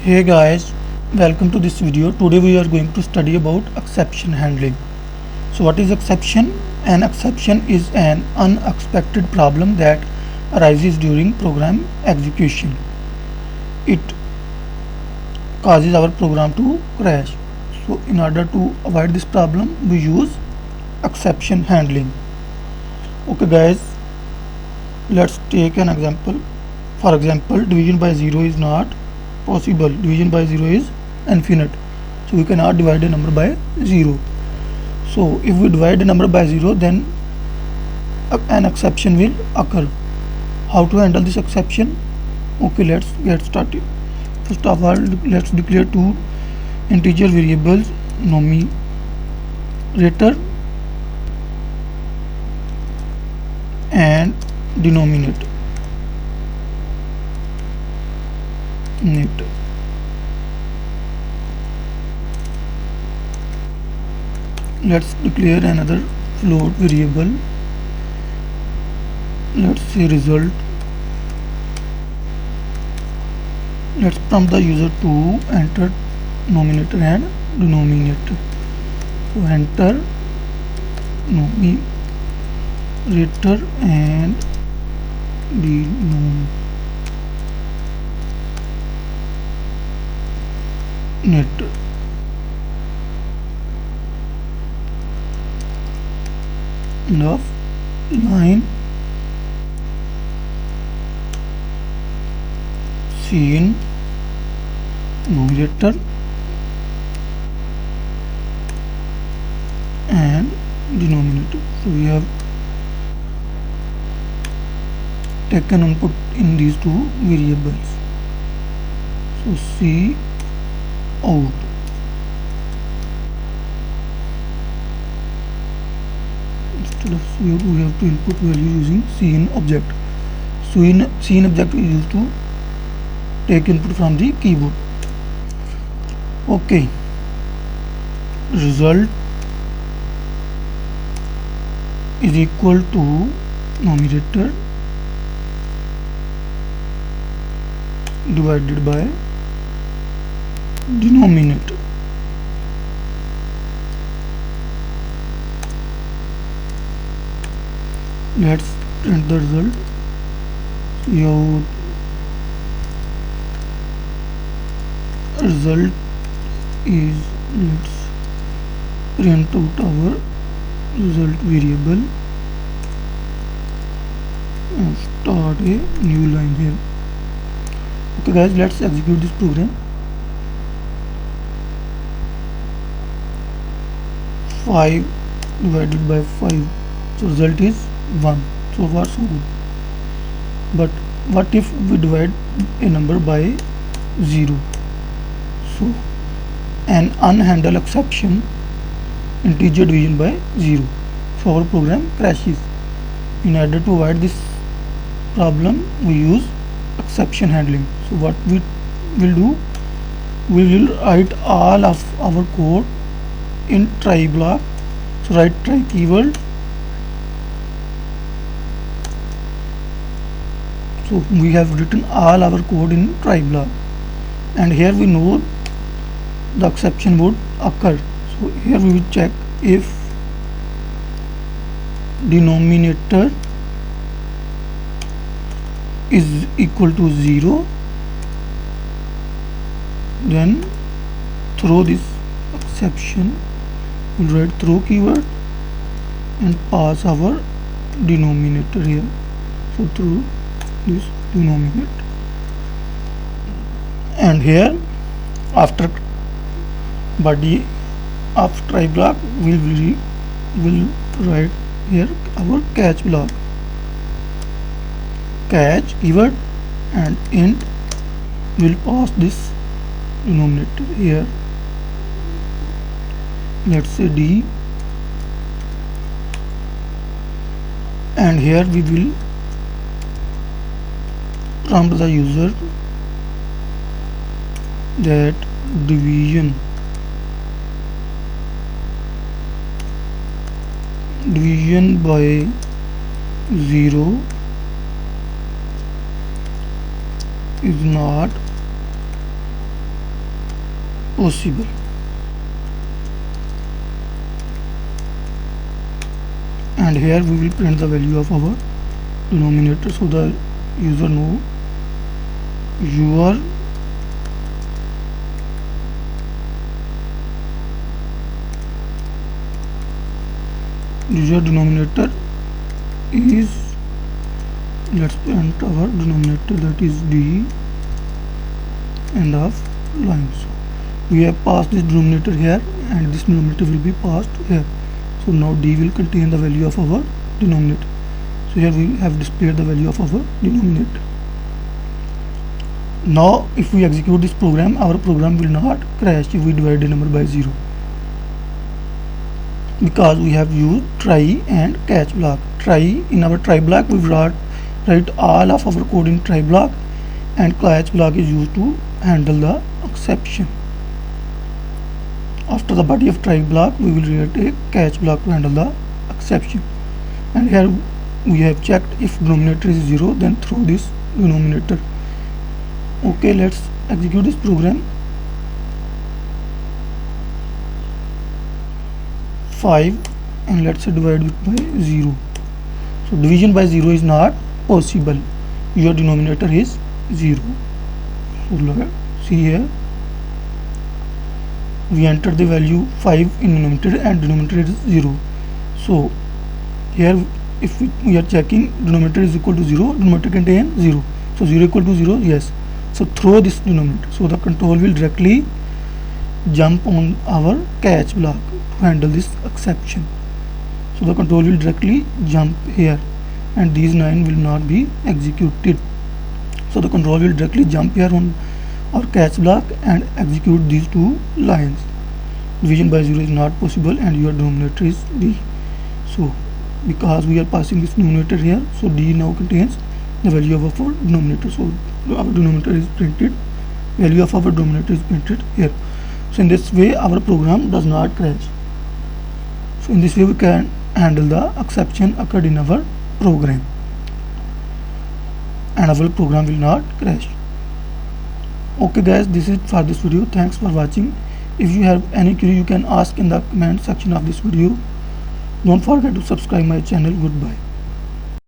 Hey guys, welcome to this video. Today we are going to study about exception handling. So what is exception? An exception is an unexpected problem that arises during program execution. It causes our program to crash. So in order to avoid this problem, we use exception handling. Okay guys, let's take an example. For example, division by 0 is not possible. Division by 0 is infinite. So we cannot divide a number by 0. So if we divide a number by 0, then an exception will occur. How to handle this exception? Okay, let's get started. First of all, let's declare two integer variables, numerator and denominator. Let's declare another float variable. Let's say result. Let's prompt the user to enter numerator and denominator. So enter numerator and denominator. Of line seen numerator and denominator. So we have taken input in these two variables. So C out. Instead of C out, we have to input value using Cin object. So Cin object is used to take input from the keyboard. Okay, result is equal to numerator divided by denominator. Let's print the result. Your result is, let's print out our result variable and start a new line here. Okay guys, let's execute this program. 5 divided by 5, so result is 1. So far so good. But what if we divide a number by 0? So an unhandled exception, integer division by 0. So our program crashes. In order to avoid this problem, we use exception handling. So what we will do, we will write all of our code in try block. So write try keyword. So we have written all our code in try block, and here we know the exception would occur. So here we will check if denominator is equal to 0, then throw this exception. We'll write throw keyword and pass our denominator here. So through this denominator, and here after body of try block will write here our catch block, catch keyword, and int will pass this denominator here. Let's say D, and here we will prompt the user that division by 0 is not possible. And here we will print the value of our denominator, so the user know your denominator is, let's print our denominator, that is d, end of line. So we have passed this denominator here and this denominator will be passed here. So now d will contain the value of our denominator. So here we have displayed the value of our denominator. Now if we execute this program, our program will not crash if we divide the number by 0, because we have used try and catch block. In our try block we write all of our code in try block, and catch block is used to handle the exception. After the body of try block we will write a catch block to handle the exception. And here we have checked if denominator is 0, then throw this denominator. Okay, let's execute this program. 5, and let's say divide it by 0. So division by 0 is not possible. Your denominator is 0. So look, see here, we entered the value 5 in denominator and denominator is 0. So here if we are checking denominator is equal to 0, denominator contain 0. So 0 equal to 0, yes. So throw this denominator. So the control will directly jump on our catch block to handle this exception. So the control will directly jump here and these 9 will not be executed. So the control will directly jump here on our catch block and execute these two lines. Division by 0 is not possible and your denominator is d. So because we are passing this denominator here, so d now contains the value of our denominator. So our denominator is printed, value of our denominator is printed here. So in this way our program does not crash. So in this way we can handle the exception occurred in our program and our program will not crash. Okay guys, this is it for this video. Thanks for watching. If you have any query you can ask in the comment section of this video. Don't forget to subscribe my channel. Goodbye.